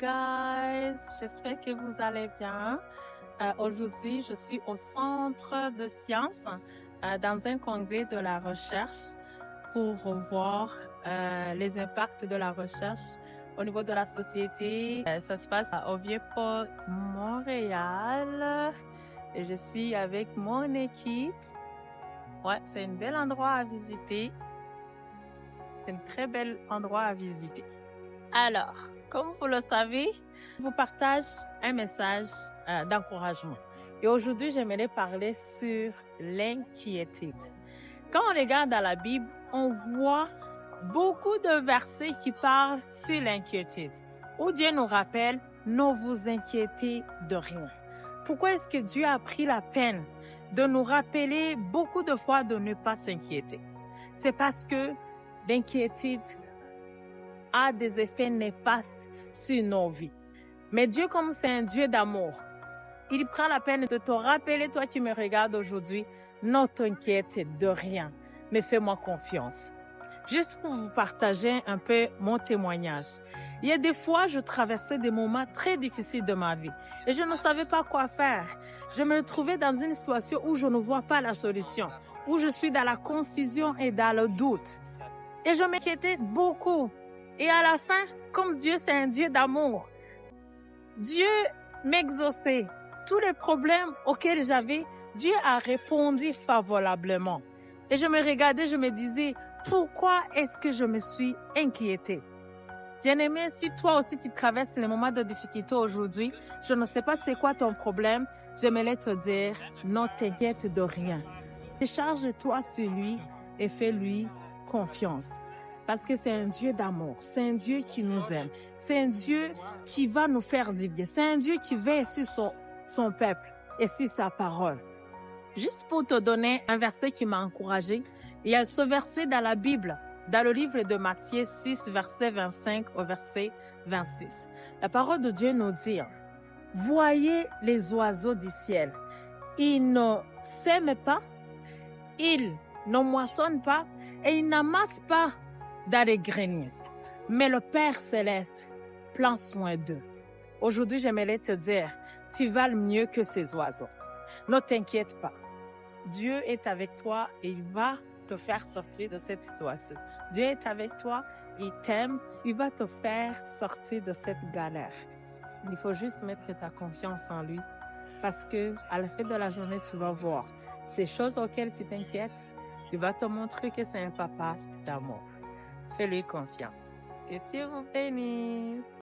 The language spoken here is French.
guys, j'espère que vous allez bien. Aujourd'hui, je suis au Centre de sciences dans un congrès de la recherche pour voir les impacts de la recherche au niveau de la société. Ça se passe au Vieux-Port, Montréal, et je suis avec mon équipe. Ouais, c'est un bel endroit à visiter. C'est un très bel endroit à visiter. Alors, comme vous le savez, je vous partage un message d'encouragement. Et aujourd'hui, j'aimerais parler sur l'inquiétude. Quand on regarde dans la Bible, on voit beaucoup de versets qui parlent sur l'inquiétude, où Dieu nous rappelle, ne vous inquiétez de rien. Pourquoi est-ce que Dieu a pris la peine de nous rappeler beaucoup de fois de ne pas s'inquiéter? C'est parce que l'inquiétude a des effets néfastes sur nos vies. Mais Dieu, comme c'est un Dieu d'amour, il prend la peine de te rappeler, toi qui me regardes aujourd'hui, ne t'inquiète de rien, mais fais-moi confiance. Juste pour vous partager un peu mon témoignage. Il y a des fois, je traversais des moments très difficiles de ma vie et je ne savais pas quoi faire. Je me trouvais dans une situation où je ne vois pas la solution, où je suis dans la confusion et dans le doute. Et je m'inquiétais beaucoup. Et à la fin, comme Dieu, c'est un Dieu d'amour, Dieu m'exauçait. Tous les problèmes auxquels j'avais, Dieu a répondu favorablement. Et je me regardais, je me disais, pourquoi est-ce que je me suis inquiétée? Bien-aimé, si toi aussi tu traverses les moments de difficulté aujourd'hui, je ne sais pas c'est quoi ton problème, j'aimerais te dire, ne t'inquiète de rien. Décharge-toi sur lui et fais-lui confiance. Parce que c'est un Dieu d'amour, c'est un Dieu qui nous aime, c'est un Dieu qui va nous faire du bien, c'est un Dieu qui veille sur son peuple et sur sa parole. Juste pour te donner un verset qui m'a encouragé, il y a ce verset dans la Bible, dans le livre de Matthieu 6, verset 25 au verset 26. La parole de Dieu nous dit, « Voyez les oiseaux du ciel, ils ne sèment pas, ils ne moissonnent pas et ils n'amassent pas dans les greniers. Mais le Père céleste prend soin d'eux. » Aujourd'hui, j'aimerais te dire, tu vales mieux que ces oiseaux. Ne t'inquiète pas. Dieu est avec toi et il va te faire sortir de cette situation. Dieu est avec toi, il t'aime, il va te faire sortir de cette galère. Il faut juste mettre ta confiance en lui parce que à la fin de la journée, tu vas voir ces choses auxquelles tu t'inquiètes, il va te montrer que c'est un papa d'amour. Fais-lui confiance. Que Dieu vous bénisse.